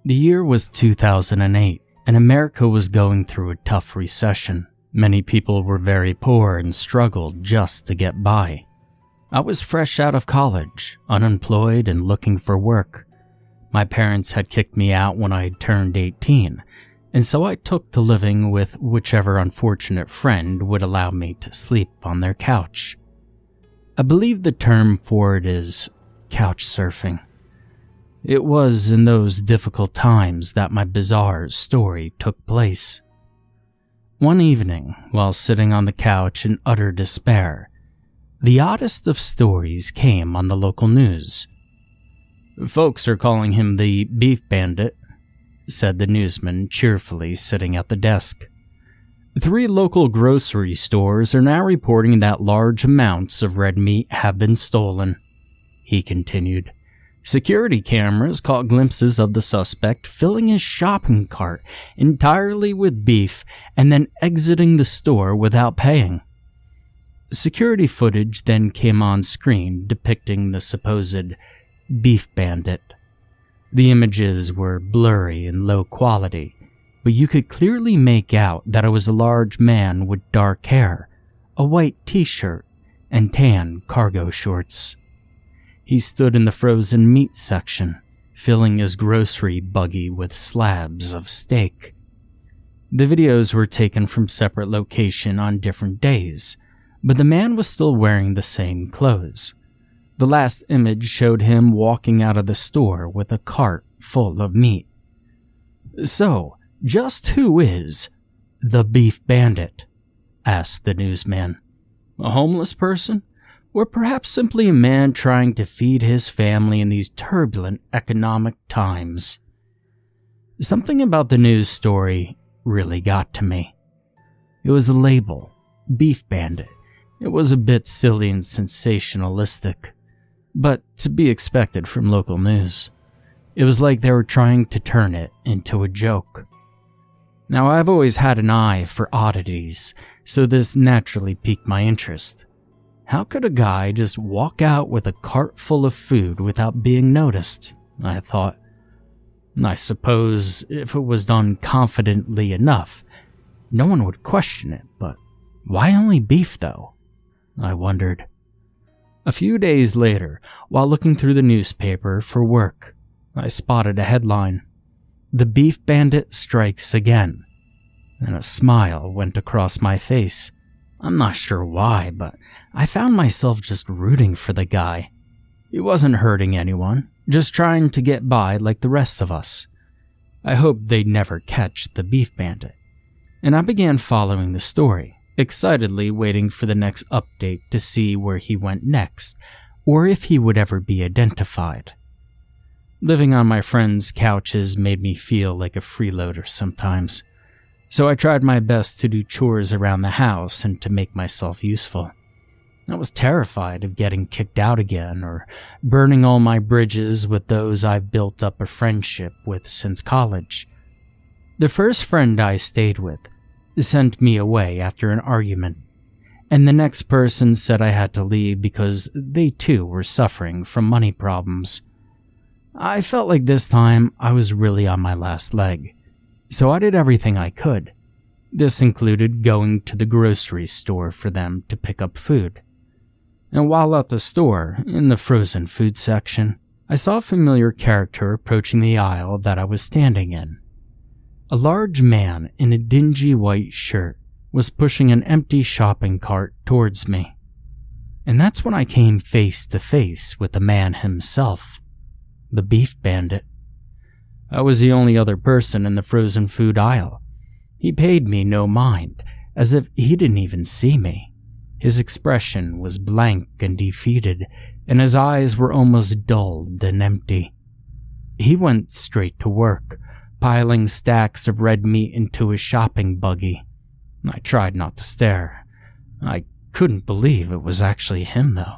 The year was 2008, and America was going through a tough recession. Many people were very poor and struggled just to get by. I was fresh out of college, unemployed and looking for work. My parents had kicked me out when I had turned 18, and so I took to living with whichever unfortunate friend would allow me to sleep on their couch. I believe the term for it is couch surfing. It was in those difficult times that my bizarre story took place. One evening, while sitting on the couch in utter despair, the oddest of stories came on the local news. "Folks are calling him the Beef Bandit," said the newsman cheerfully sitting at the desk. "3 local grocery stores are now reporting that large amounts of red meat have been stolen," he continued. "Security cameras caught glimpses of the suspect filling his shopping cart entirely with beef and then exiting the store without paying. Security footage then came on screen depicting the supposed Beef Bandit. The images were blurry and low quality, but you could clearly make out that it was a large man with dark hair, a white t-shirt, and tan cargo shorts. He stood in the frozen meat section, filling his grocery buggy with slabs of steak. The videos were taken from separate locations on different days, but the man was still wearing the same clothes. The last image showed him walking out of the store with a cart full of meat. "So, just who is the Beef Bandit?" asked the newsman. "A homeless person? Or perhaps simply a man trying to feed his family in these turbulent economic times?" Something about the news story really got to me. It was the label, Beef Bandit. It was a bit silly and sensationalistic, but to be expected from local news. It was like they were trying to turn it into a joke. Now, I've always had an eye for oddities, so this naturally piqued my interest. How could a guy just walk out with a cart full of food without being noticed? I thought. I suppose if it was done confidently enough, no one would question it, but why only beef though? I wondered. A few days later, while looking through the newspaper for work, I spotted a headline, "The Beef Bandit Strikes Again," and a smile went across my face. I'm not sure why, but I found myself just rooting for the guy. He wasn't hurting anyone, just trying to get by like the rest of us. I hoped they'd never catch the Beef Bandit, and I began following the story, excitedly waiting for the next update to see where he went next, or if he would ever be identified. Living on my friends' couches made me feel like a freeloader sometimes, so I tried my best to do chores around the house and to make myself useful. I was terrified of getting kicked out again or burning all my bridges with those I've built up a friendship with since college. The first friend I stayed with sent me away after an argument, and the next person said I had to leave because they too were suffering from money problems. I felt like this time I was really on my last leg, so I did everything I could. This included going to the grocery store for them to pick up food. And while at the store, in the frozen food section, I saw a familiar character approaching the aisle that I was standing in. A large man in a dingy white shirt was pushing an empty shopping cart towards me. And that's when I came face to face with the man himself, the Beef Bandit. I was the only other person in the frozen food aisle. He paid me no mind, as if he didn't even see me. His expression was blank and defeated, and his eyes were almost dulled and empty. He went straight to work, piling stacks of red meat into his shopping buggy. I tried not to stare. I couldn't believe it was actually him, though.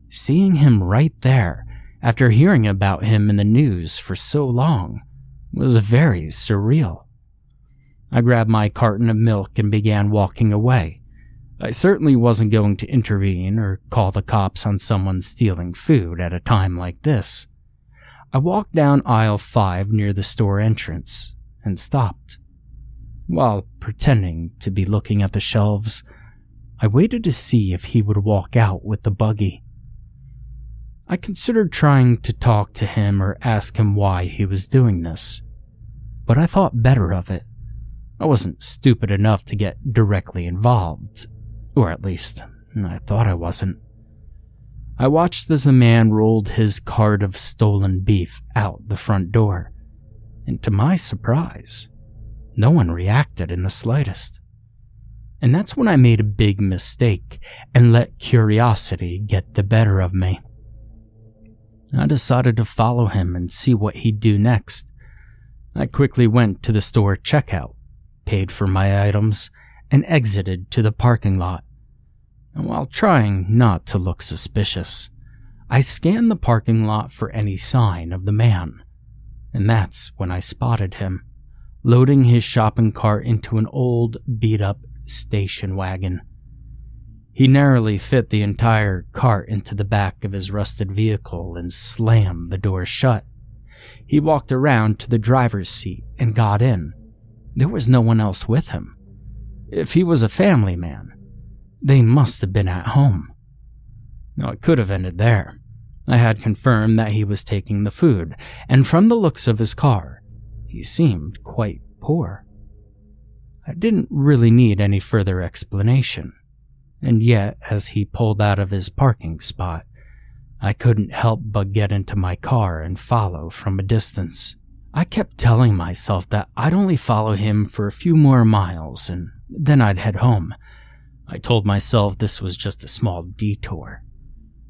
Seeing him right there, after hearing about him in the news for so long, was very surreal. I grabbed my carton of milk and began walking away. I certainly wasn't going to intervene or call the cops on someone stealing food at a time like this. I walked down aisle 5 near the store entrance and stopped. While pretending to be looking at the shelves, I waited to see if he would walk out with the buggy. I considered trying to talk to him or ask him why he was doing this, but I thought better of it. I wasn't stupid enough to get directly involved, or at least I thought I wasn't. I watched as the man rolled his cart of stolen beef out the front door, and to my surprise, no one reacted in the slightest. And that's when I made a big mistake and let curiosity get the better of me. I decided to follow him and see what he'd do next. I quickly went to the store checkout, paid for my items, and exited to the parking lot. And while trying not to look suspicious, I scanned the parking lot for any sign of the man. And that's when I spotted him, loading his shopping cart into an old, beat-up station wagon. He narrowly fit the entire cart into the back of his rusted vehicle and slammed the door shut. He walked around to the driver's seat and got in. There was no one else with him. If he was a family man, they must have been at home. Now, it could have ended there. I had confirmed that he was taking the food, and from the looks of his car, he seemed quite poor. I didn't really need any further explanation, and yet, as he pulled out of his parking spot, I couldn't help but get into my car and follow from a distance. I kept telling myself that I'd only follow him for a few more miles, and then I'd head home. I told myself this was just a small detour.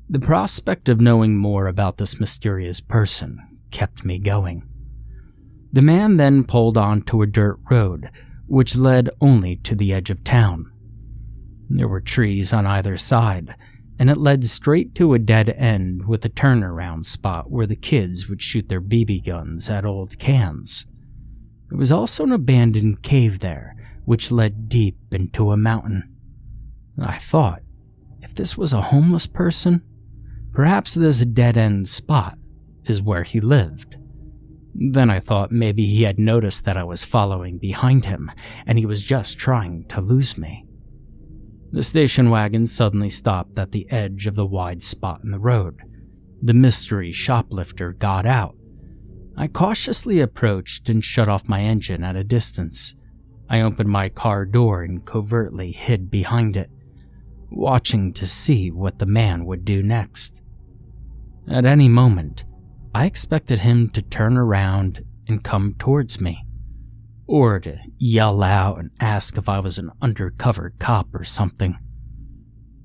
The prospect of knowing more about this mysterious person kept me going. The man then pulled onto a dirt road, which led only to the edge of town. There were trees on either side, and it led straight to a dead end with a turnaround spot where the kids would shoot their BB guns at old cans. There was also an abandoned cave there, which led deep into a mountain. I thought, if this was a homeless person, perhaps this dead-end spot is where he lived. Then I thought maybe he had noticed that I was following behind him, and he was just trying to lose me. The station wagon suddenly stopped at the edge of the wide spot in the road. The mystery shoplifter got out. I cautiously approached and shut off my engine at a distance. I opened my car door and covertly hid behind it, watching to see what the man would do next. At any moment, I expected him to turn around and come towards me, or to yell out and ask if I was an undercover cop or something.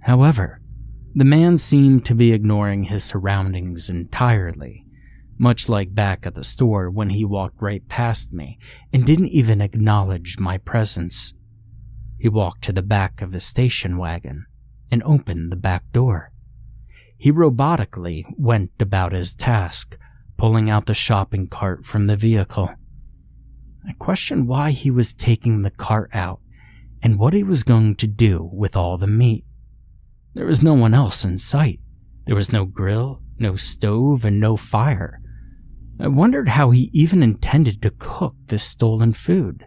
However, the man seemed to be ignoring his surroundings entirely, much like back at the store when he walked right past me and didn't even acknowledge my presence. He walked to the back of his station wagon and opened the back door. He robotically went about his task, pulling out the shopping cart from the vehicle. I questioned why he was taking the cart out and what he was going to do with all the meat. There was no one else in sight. There was no grill, no stove, and no fire. I wondered how he even intended to cook this stolen food.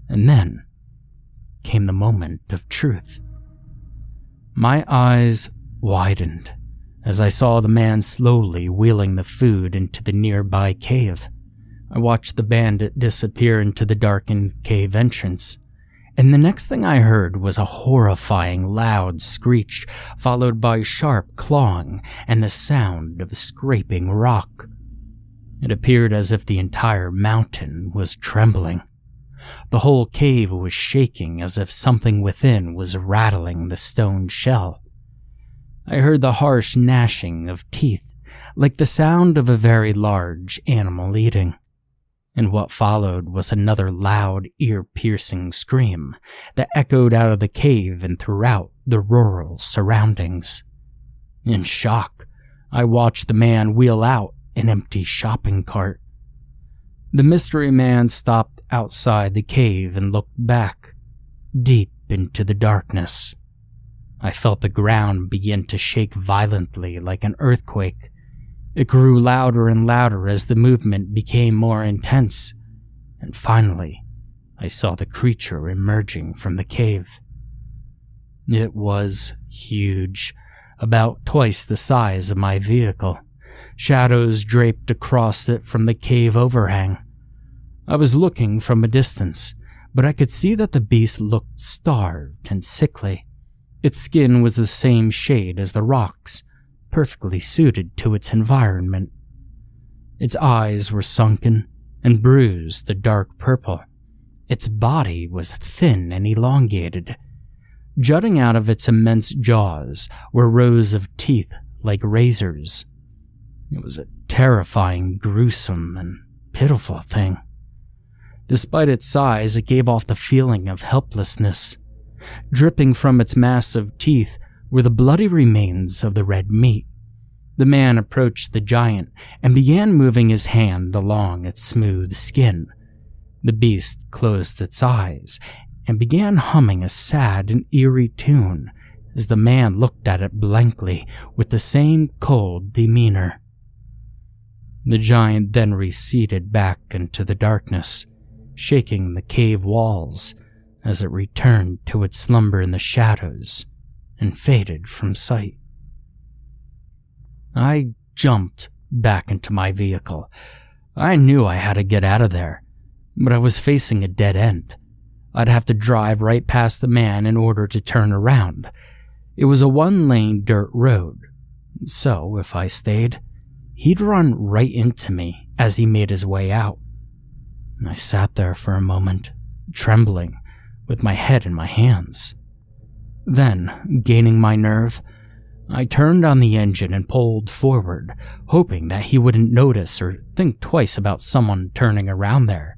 And then came the moment of truth. My eyes widened as I saw the man slowly wheeling the food into the nearby cave. I watched the bandit disappear into the darkened cave entrance, and the next thing I heard was a horrifying loud screech, followed by sharp clawing and the sound of scraping rock. It appeared as if the entire mountain was trembling. The whole cave was shaking as if something within was rattling the stone shell. I heard the harsh gnashing of teeth, like the sound of a very large animal eating. And what followed was another loud, ear-piercing scream that echoed out of the cave and throughout the rural surroundings. In shock, I watched the man wheel out an empty shopping cart. The mystery man stopped outside the cave and looked back, deep into the darkness. I felt the ground begin to shake violently like an earthquake, It grew louder and louder as the movement became more intense, and finally, I saw the creature emerging from the cave. It was huge, about twice the size of my vehicle. Shadows draped across it from the cave overhang. I was looking from a distance, but I could see that the beast looked starved and sickly. Its skin was the same shade as the rocks, perfectly suited to its environment. Its eyes were sunken and bruised a dark purple. Its body was thin and elongated. Jutting out of its immense jaws were rows of teeth like razors. It was a terrifying, gruesome, and pitiful thing. Despite its size, it gave off the feeling of helplessness. Dripping from its massive teeth were the bloody remains of the red meat. The man approached the giant and began moving his hand along its smooth skin. The beast closed its eyes and began humming a sad and eerie tune as the man looked at it blankly with the same cold demeanor. The giant then receded back into the darkness, shaking the cave walls as it returned to its slumber in the shadows and faded from sight. I jumped back into my vehicle. I knew I had to get out of there, but I was facing a dead end. I'd have to drive right past the man in order to turn around. It was a one-lane dirt road, so if I stayed, he'd run right into me as he made his way out. I sat there for a moment, trembling, with my head in my hands. Then, gaining my nerve, I turned on the engine and pulled forward, hoping that he wouldn't notice or think twice about someone turning around there.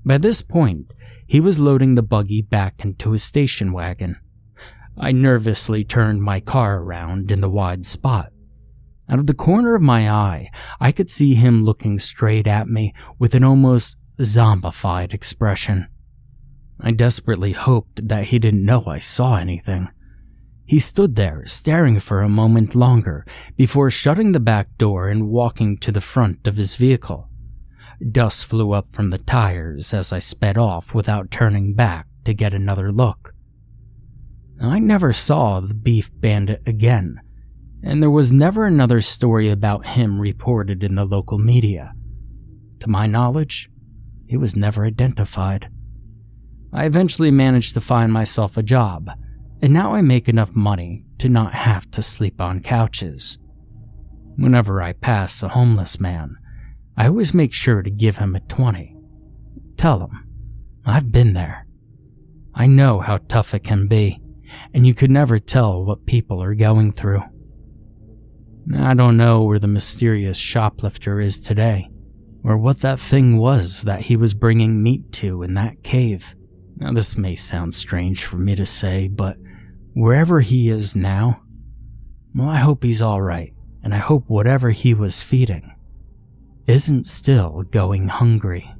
By this point, he was loading the buggy back into his station wagon. I nervously turned my car around in the wide spot. Out of the corner of my eye, I could see him looking straight at me with an almost zombified expression. I desperately hoped that he didn't know I saw anything. He stood there, staring for a moment longer, before shutting the back door and walking to the front of his vehicle. Dust flew up from the tires as I sped off without turning back to get another look. I never saw the beef bandit again, and there was never another story about him reported in the local media. To my knowledge, he was never identified. I eventually managed to find myself a job, and now I make enough money to not have to sleep on couches. Whenever I pass a homeless man, I always make sure to give him a 20. Tell him, I've been there. I know how tough it can be, and you could never tell what people are going through. I don't know where the mysterious shoplifter is today, or what that thing was that he was bringing meat to in that cave. Now, this may sound strange for me to say, but wherever he is now, well, I hope he's alright, and I hope whatever he was feeding isn't still going hungry.